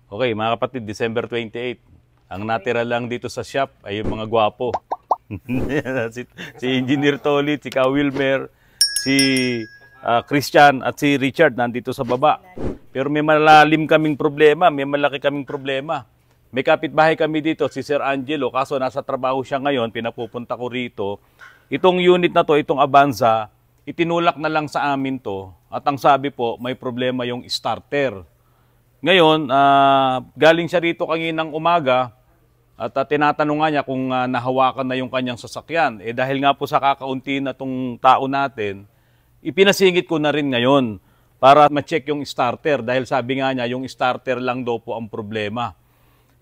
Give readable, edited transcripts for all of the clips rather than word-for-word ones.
Okay, mga kapatid, December 28. Ang natira lang dito sa shop ay yung mga gwapo. si Engineer Tolit, si Ka Wilmer, si Christian at si Richard nandito sa baba. Pero may malalim kaming problema, may malaki kaming problema. May kapitbahay kami dito, si Sir Angelo, kaso nasa trabaho siya ngayon, pinapupunta ko rito. Itong unit na to, itong Avanza, itinulak na lang sa amin to. At ang sabi po, may problema yung starter. Ngayon, galing siya rito kaninang umaga at tinatanong nga niya kung nahawakan na yung kanyang sasakyan. Eh dahil nga po sa kakaunti na tong tao natin, ipinasingit ko na rin ngayon para ma-check yung starter. Dahil sabi nga niya, yung starter lang daw po ang problema.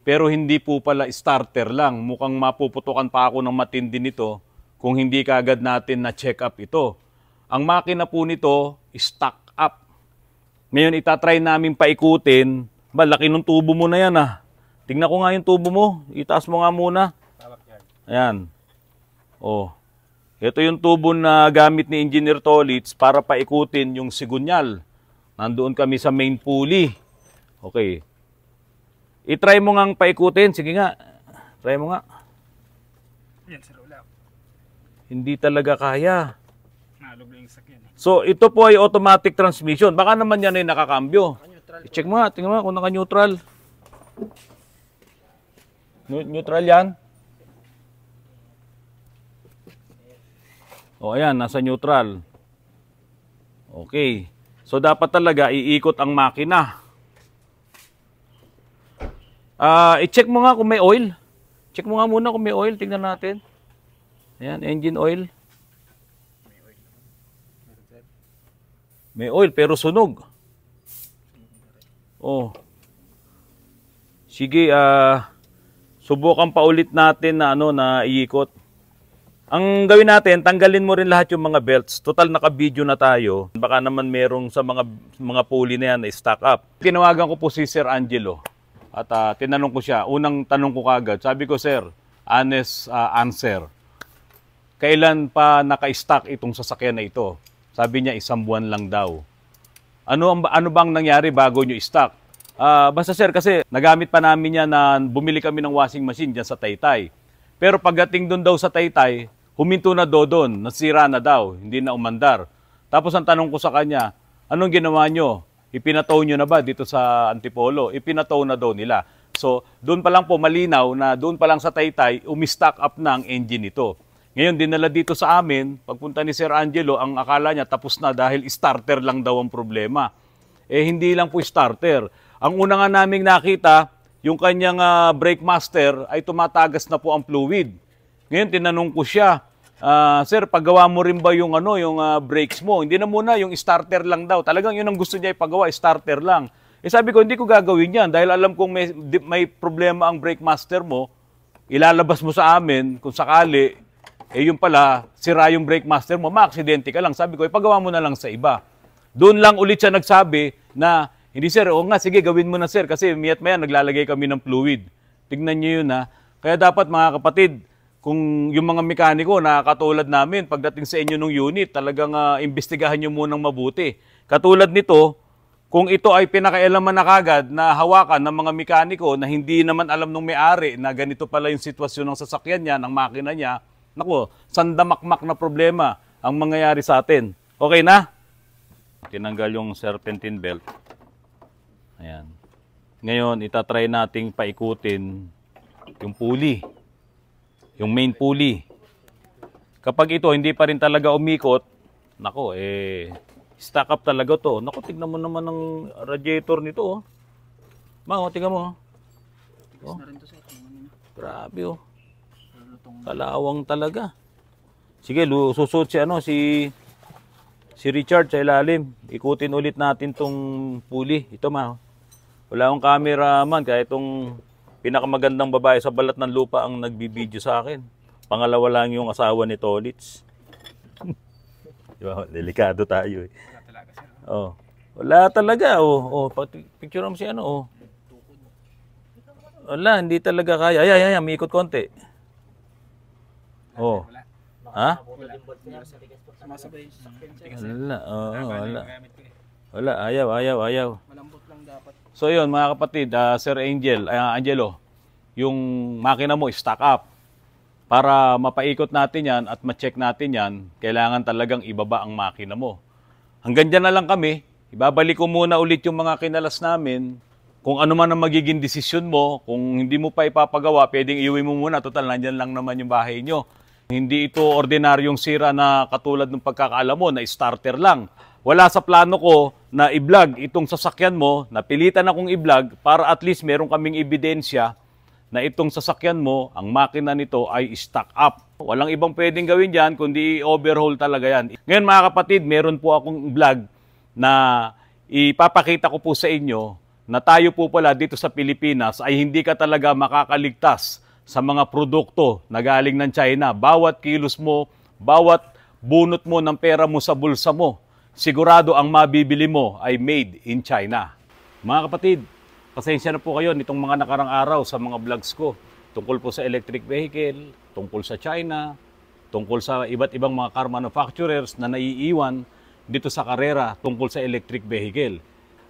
Pero hindi po pala starter lang. Mukhang mapuputukan pa ako ng matindi nito kung hindi kaagad natin na-check up ito. Ang makina po nito, stock up. Ngayon, itatry namin paikutin. Laki ng tubo mo na yan ah. Tingnan ko nga yung tubo mo. Itaas mo nga muna. Ayan. Oh. Ito yung tubo na gamit ni Engineer Tolits para paikutin yung sigunyal. Nandoon kami sa main pulley. Okay. I-try mo ngang paikutin. Sige nga. Try mo nga. Yan, sir, wala. Hindi talaga kaya. Nalog lang yung sakyan. So, ito po ay automatic transmission. Baka naman yan ay nakakambyo. I-check mo nga. Tingnan mo kung naka-neutral. Neutral yan. O, ayan. Nasa neutral. Okay. So, dapat talaga iikot ang makina. I-check mo nga kung may oil. Check mo nga muna kung may oil. Tingnan natin. Ayan, engine oil. May oil pero sunog. Oh. Sige, subukan pa ulit natin na na iikot. Ang gawin natin, tanggalin mo rin lahat yung mga belts. Total naka-video na tayo. Baka naman merong sa mga pulley na yan na stack up. Tinawagan ko po si Sir Angelo. At tinanong ko siya, unang tanong ko kagad, sabi ko, Sir, honest answer. Kailan pa naka-stock itong sasakyan na ito? Sabi niya, 1 buwan lang daw. Ano bang nangyari bago nyo stock? Basta sir, kasi nagamit pa namin yan na bumili kami ng washing machine dyan sa Taytay. Pero pagdating doon daw sa Taytay, huminto na doon, nasira na daw, hindi na umandar. Tapos ang tanong ko sa kanya, anong ginawa nyo? Ipinatow nyo na ba dito sa Antipolo? Ipinatow na daw nila. So, doon pa lang po malinaw na doon pa lang sa Taytay, umistock up na ang engine nito. Ngayon, dinala dito sa amin, pagpunta ni Sir Angelo, ang akala niya tapos na dahil starter lang daw ang problema. Eh, hindi lang po starter. Ang una nga naming nakita, yung kanyang brake master ay tumatagas na po ang fluid. Ngayon, tinanong ko siya, Sir, paggawa mo rin ba yung, yung brakes mo? Hindi na muna, yung starter lang daw. Talagang yun ang gusto niya ipagawa, starter lang. Eh sabi ko, hindi ko gagawin yan dahil alam kong may problema ang brake master mo, ilalabas mo sa amin kung sakali, yung pala, sira yung brake master mo, ma-aksidente ka lang. Sabi ko, ipagawa mo na lang sa iba. Doon lang ulit siya nagsabi na, hindi sir, o nga, sige, gawin mo na sir, kasi miyat maya naglalagay kami ng fluid. Tignan niyo yun ha. Kaya dapat mga kapatid, kung yung mga mekaniko na katulad namin, pagdating sa inyo ng unit, talagang imbestigahan nyo munang mabuti. Katulad nito, kung ito ay pinakailaman na kagad na hawakan ng mga mekaniko na hindi naman alam ng may-ari na ganito pala yung sitwasyon ng sasakyan niya, ng makina niya, naku, sandamakmak na problema ang mangyayari sa atin. Okay na? Tinanggal yung serpentine belt. Ayan. Ngayon, itatry nating paikutin yung pulley. Yung main pulley. Kapag ito hindi pa rin talaga umikot, nako, stack up talaga to. Nako, tignan mo naman ang radiator nito, oh. Tignan mo, oh. Grabe, oh. Kalawang talaga. Sige, susuot si Richard sa ilalim. Ikutin ulit natin tong pulley. Ito, wala akong cameraman, kaya itong pinakamagandang babae sa balat ng lupa ang nagbibideo sa akin. Pangalawa lang yung asawa ni Tolits. Diba? Delikado tayo eh. Wala talaga, sir. Oh. Wala talaga. Oh. Picture mo si oh. Wala, hindi talaga kaya. Ay, may ikot konti. Oh. Ha? Sumasabay sa sakyan, sir. Wala. Wala. Wala, ayaw. Malambot lang dapat. So yun mga kapatid, Sir Angelo, yung makina mo stock up. Para mapaikot natin yan at ma-check natin yan, kailangan talagang ibaba ang makina mo. Hanggang dyan na lang kami, ibabalik ko muna ulit yung mga kinalas namin. Kung ano man ang magiging desisyon mo, kung hindi mo pa ipapagawa, pwedeng iuwi mo muna. Total, nandyan lang naman yung bahay nyo. Hindi ito ordinaryong sira na katulad ng pagkakaalam mo, na starter lang. Wala sa plano ko na i-vlog itong sasakyan mo, napilitan akong i-vlog para at least meron kaming ebidensya na itong sasakyan mo, ang makina nito ay stock up. Walang ibang pwedeng gawin dyan, kundi overhaul talaga yan. Ngayon mga kapatid, meron po akong vlog na ipapakita ko po sa inyo na tayo po pala dito sa Pilipinas ay hindi ka talaga makakaligtas sa mga produkto na galing ng China. Bawat kilos mo, bawat bunot mo ng pera mo sa bulsa mo, sigurado ang mabibili mo ay made in China. Mga kapatid, pasensya na po kayo nitong mga nakarang araw sa mga vlogs ko. Tungkol po sa electric vehicle, tungkol sa China, tungkol sa iba't ibang mga car manufacturers na naiiwan dito sa karera tungkol sa electric vehicle.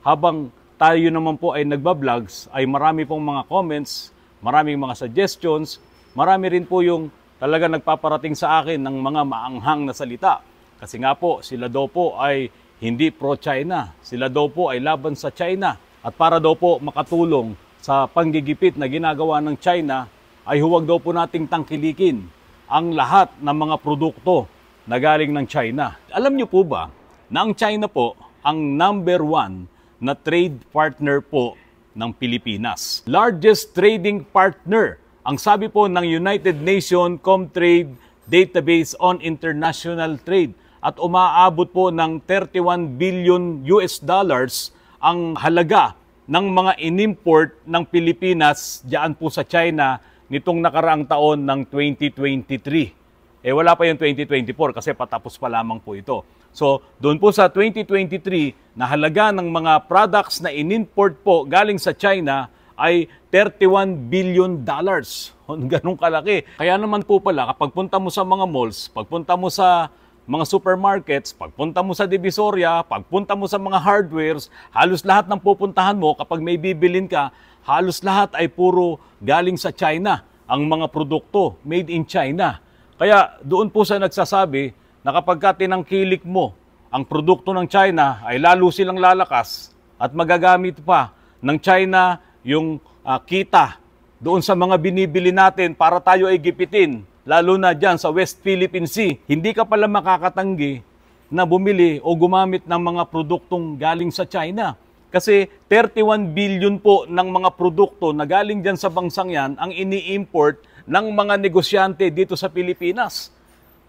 Habang tayo naman po ay nagba-vlogs, ay marami pong mga comments, maraming mga suggestions, marami rin po yung talaga nagpaparating sa akin ng mga maanghang na salita. Kasi nga po, sila daw po ay hindi pro-China. Sila daw po ay laban sa China. At para daw po makatulong sa panggigipit na ginagawa ng China, ay huwag daw po nating tangkilikin ang lahat ng mga produkto na galing ng China. Alam niyo po ba na ang China po ang #1 na trade partner po ng Pilipinas? Largest trading partner. Ang sabi po ng United Nations Comtrade Database on International Trade. At umaabot po ng 31 billion US dollars ang halaga ng mga inimport ng Pilipinas diyan po sa China nitong nakaraang taon ng 2023. Wala pa yung 2024 kasi patapos pa lamang po ito. So, doon po sa 2023, na halaga ng mga products na inimport po galing sa China ay 31 billion dollars. Ganun kalaki. Kaya naman po pala, kapag punta mo sa mga malls, pagpunta mo sa mga supermarkets, pagpunta mo sa Divisoria, pagpunta mo sa mga hardwares, halos lahat ng pupuntahan mo kapag may bibilin ka, halos lahat ay puro galing sa China. Ang mga produkto, made in China. Kaya doon po sa nagsasabi na kapag ka tinangkilik mo ang produkto ng China ay lalo silang lalakas at magagamit pa ng China yung kita doon sa mga binibili natin para tayo ay gipitin. Lalo na dyan sa West Philippine Sea, hindi ka pala makakatanggi na bumili o gumamit ng mga produktong galing sa China. Kasi 31 billion po ng mga produkto na galing dyan sa bansang yan ang ini-import ng mga negosyante dito sa Pilipinas.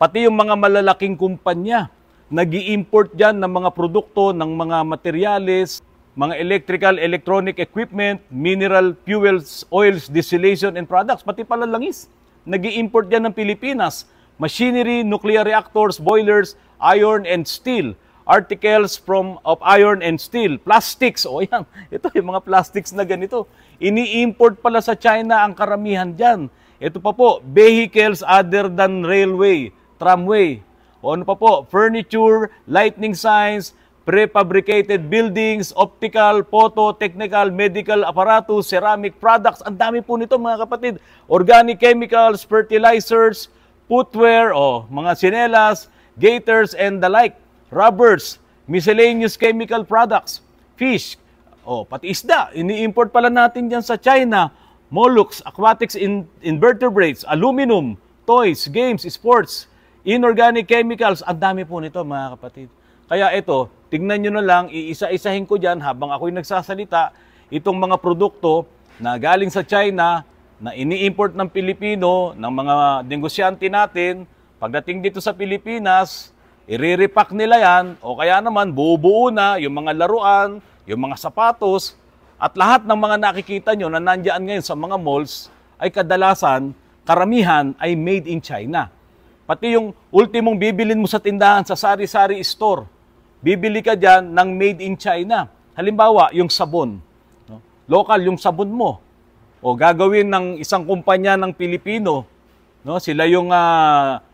Pati yung mga malalaking kumpanya, nag-i-import dyan ng mga produkto, ng mga materyales, mga electrical, electronic equipment, mineral, fuels, oils, distillation, and products, pati pala langis. Nag-i-import yan ng Pilipinas. Machinery, nuclear reactors, boilers, iron and steel. Articles of iron and steel. Plastics, o yan. Ito yung mga plastics na ganito. Ini-import pala sa China ang karamihan dyan. Ito pa po, vehicles other than railway, tramway. O ano pa po, furniture, lightning signs, prefabricated buildings, optical, photo, technical, medical apparatus, ceramic products. Ang dami po nito mga kapatid. Organic chemicals, fertilizers, footwear, mga sinelas, gaiters and the like. Rubbers, miscellaneous chemical products, fish, pati isda. Ini-import pala natin dyan sa China. Mollusks, aquatics, invertebrates, aluminum, toys, games, sports, inorganic chemicals. Ang dami po nito mga kapatid. Kaya ito, tignan nyo na lang, iisa-isahin ko dyan habang ako'y nagsasalita, itong mga produkto na galing sa China, na ini-import ng Pilipino, ng mga negosyante natin, pagdating dito sa Pilipinas, i-repack nila yan, o kaya naman buo-buo na yung mga laruan, yung mga sapatos, at lahat ng mga nakikita nyo na nandiyan ngayon sa mga malls, ay kadalasan, karamihan ay made in China. Pati yung ultimong bibilin mo sa tindahan, sa sari-sari store, bibili ka dyan ng made in China. Halimbawa, yung sabon. No? Local yung sabon mo. O gagawin ng isang kumpanya ng Pilipino. No? Sila yung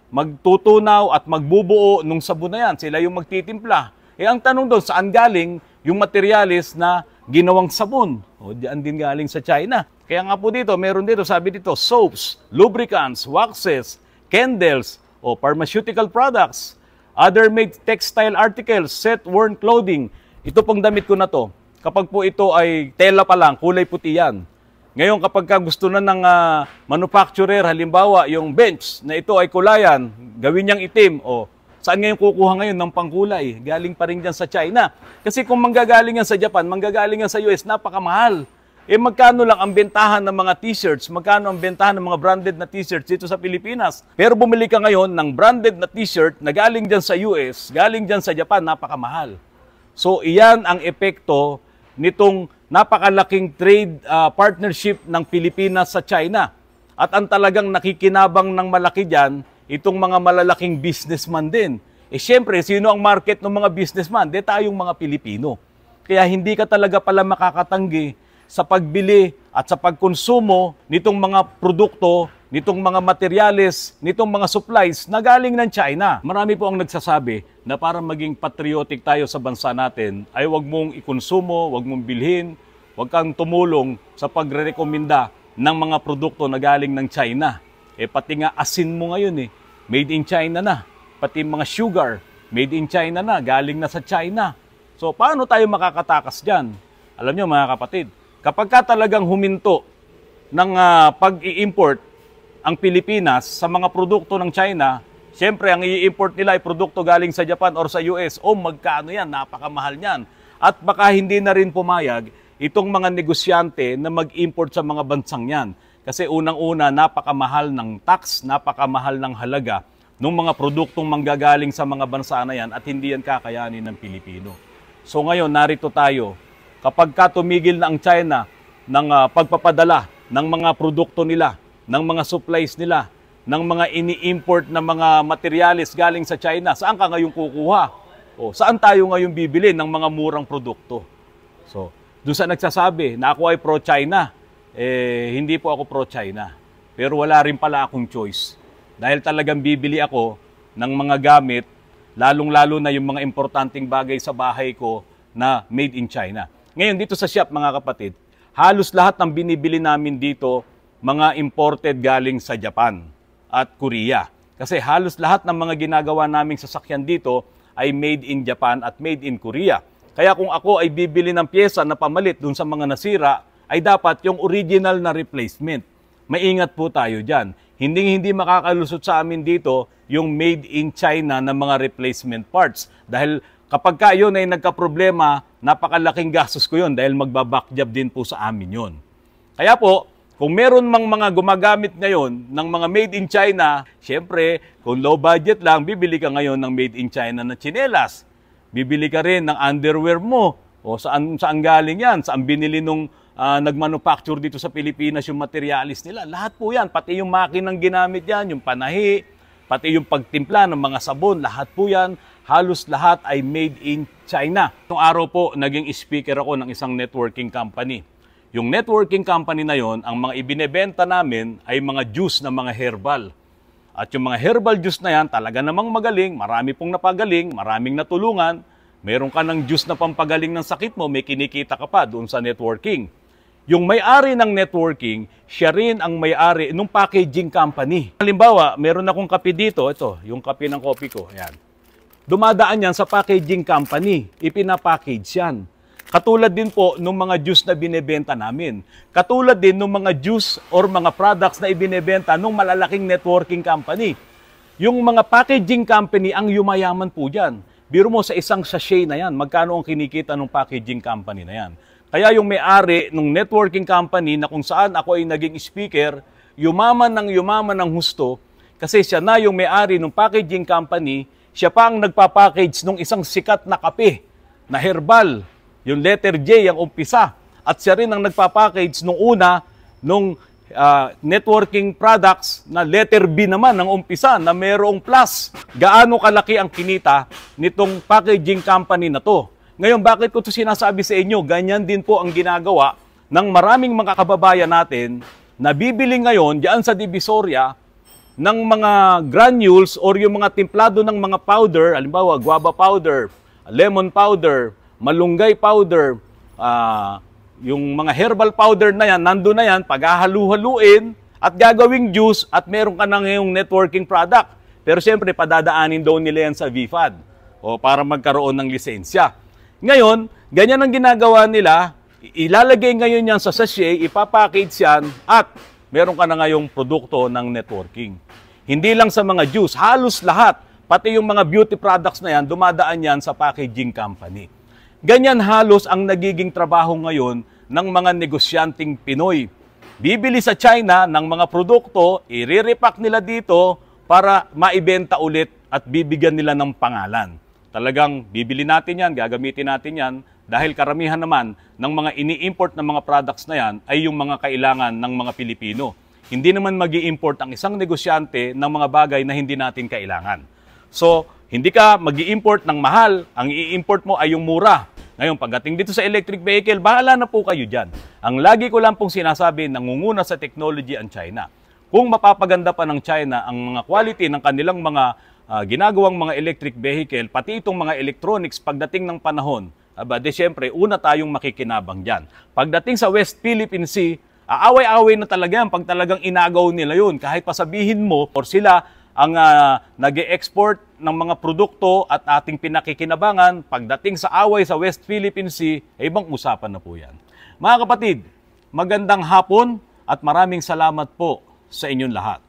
magtutunaw at magbubuo ng sabon na yan. Sila yung magtitimpla. Ang tanong doon, saan galing? yung materyales na ginawang sabon. O, diyan din galing sa China. Kaya nga po dito, meron dito, sabi dito, soaps, lubricants, waxes, candles, o pharmaceutical products, other made textile articles, set-worn clothing. Ito pong damit ko na to, kapag po ito ay tela pa lang, kulay puti yan. Ngayon, kapag gusto na ng manufacturer, halimbawa, yung bench na ito ay kulayan, gawin niyang itim, o saan ngayon kukuha ngayon ng pangkulay? Galing pa rin dyan sa China. Kasi kung manggagaling yan sa Japan, manggagaling yan sa US, napakamahal. Eh magkano lang ang bentahan ng mga t-shirts, magkano ang bentahan ng mga branded na t-shirts dito sa Pilipinas. Pero bumili ka ngayon ng branded na t-shirt na galing dyan sa US, galing dyan sa Japan, napakamahal. So iyan ang epekto nitong napakalaking trade partnership ng Pilipinas sa China. At ang talagang nakikinabang ng malaki dyan, itong mga malalaking businessman din. Eh syempre, sino ang market ng mga businessman? De tayong mga Pilipino. Kaya hindi ka talaga pala makakatanggi sa pagbili at sa pagkonsumo nitong mga produkto, nitong mga materyales, nitong mga supplies na galing ng China. Marami po ang nagsasabi na para maging patriotic tayo sa bansa natin ay wag mong ikonsumo, wag mong bilhin, wag kang tumulong sa pagre-rekomenda ng mga produkto na galing ng China. Eh pati nga asin mo ngayon made in China na. Pati mga sugar, made in China na, galing na sa China. So paano tayo makakatakas dyan? Alam nyo mga kapatid, kapag ka talagang huminto ng pag-i-import ang Pilipinas sa mga produkto ng China, siyempre ang i-import nila ay produkto galing sa Japan or sa US. O magkano yan? Napakamahal niyan. At baka hindi na rin pumayag itong mga negosyante na mag-import sa mga bansang yan. Kasi unang-una, napakamahal ng tax, napakamahal ng halaga ng mga produktong manggagaling sa mga bansa na yan at hindi yan kakayanin ng Pilipino. So ngayon, narito tayo. Kapag tumigil na ang China ng pagpapadala ng mga produkto nila, ng mga supplies nila, ng mga ini-import na mga materyales galing sa China, saan ka ngayon kukuha? O saan tayo ngayon bibili ng mga murang produkto? So, doon sa nagsasabi na ako ay pro-China, hindi po ako pro-China. Pero wala rin pala akong choice. Dahil talagang bibili ako ng mga gamit, lalong-lalo na yung mga importanteng bagay sa bahay ko na made in China. Ngayon, dito sa shop, mga kapatid, halos lahat ng binibili namin dito, mga imported galing sa Japan at Korea. Kasi halos lahat ng mga ginagawa naming sasakyan dito ay made in Japan at made in Korea. Kaya kung ako ay bibili ng pyesa na pamalit dun sa mga nasira, ay dapat yung original na replacement. Maingat po tayo dyan. Hindi makakalusot sa amin dito yung made in China na mga replacement parts. Dahil kapag yun ay nagka-problema, napakalaking gastos ko yun dahil magbabackjob din po sa amin yun. Kaya po, kung meron mang mga gumagamit ngayon ng mga made in China, syempre, kung low budget lang, bibili ka ngayon ng made in China na tsinelas. Bibili ka rin ng underwear mo. O saan galing yan? Saan binili nung nagmanufacture dito sa Pilipinas yung materialis nila? Lahat po yan. Pati yung makinang ginamit yan, yung panahi, pati yung pagtimpla ng mga sabon, lahat po yan. Halos lahat ay made in China. Itong araw po, naging speaker ako ng isang networking company. Yung networking company na yon, ang mga ibinebenta namin ay mga juice na mga herbal. At yung mga herbal juice na yan, talaga namang magaling, marami pong napagaling, maraming natulungan. Meron ka ng juice na pampagaling ng sakit mo, may kinikita ka pa doon sa networking. Yung may-ari ng networking, siya rin ang may-ari ng packaging company. Halimbawa, meron akong kape dito, ito, yung kape ng kopi ko, ayan. Dumadaan yan sa packaging company, ipinapackage yan. Katulad din po ng mga juice na binebenta namin. Katulad din ng mga juice or mga products na ibinebenta ng malalaking networking company. Yung mga packaging company ang yumayaman po dyan. Biro mo sa isang sachet na yan, magkano ang kinikita ng packaging company na yan. Kaya yung may-ari ng networking company na kung saan ako ay naging speaker, yumaman ng husto kasi siya na yung may-ari ng packaging company, siya pa ang nagpapackage ng isang sikat na kape na herbal. Yung letter J ang umpisa. At siya rin ang nagpapackage nung una nung networking products na letter B naman ang umpisa na mayroong plus. Gaano kalaki ang kinita nitong packaging company na to? Ngayon, bakit ko ito sinasabi sa inyo? Ganyan din po ang ginagawa ng maraming mga kababayan natin na bibili ngayon diyan sa Divisoria ng mga granules or yung mga timplado ng mga powder, halimbawa guava powder, lemon powder, malunggay powder, yung mga herbal powder na yan, nandun na yan, paghahalu-haluin at gagawing juice at meron ka na ngayong networking product. Pero siyempre, padadaanin daw nila yan sa VFAD o para magkaroon ng lisensya. Ngayon, ganyan ang ginagawa nila, ilalagay ngayon yan sa sachet, ipapackage yan at meron ka na ngayong produkto ng networking. Hindi lang sa mga juice, halos lahat, pati yung mga beauty products na yan, dumadaan yan sa packaging company. Ganyan halos ang nagiging trabaho ngayon ng mga negosyanteng Pinoy. Bibili sa China ng mga produkto, i-repack nila dito para maibenta ulit at bibigyan nila ng pangalan. Talagang bibili natin yan, gagamitin natin yan dahil karamihan naman ng mga ini-import na mga products na yan ay yung mga kailangan ng mga Pilipino. Hindi naman mag-i-import ang isang negosyante ng mga bagay na hindi natin kailangan. So, hindi ka mag-i-import ng mahal, ang i-import mo ay yung mura. Ngayon, pagdating dito sa electric vehicle, bahala na po kayo dyan. Ang lagi ko lang pong sinasabi, nangunguna sa technology ang China. Kung mapapaganda pa ng China ang mga quality ng kanilang mga ginagawang mga electric vehicle, pati itong mga electronics pagdating ng panahon, de syempre, una tayong makikinabang dyan. Pagdating sa West Philippine Sea, aaway-away na talaga yan pag talagang inagaw nila yun. Kahit pasabihin mo, or sila ang nag-e-export ng mga produkto at ating pinakikinabangan, pagdating sa away sa West Philippine Sea, ibang usapan na po yan. Mga kapatid, magandang hapon at maraming salamat po sa inyong lahat.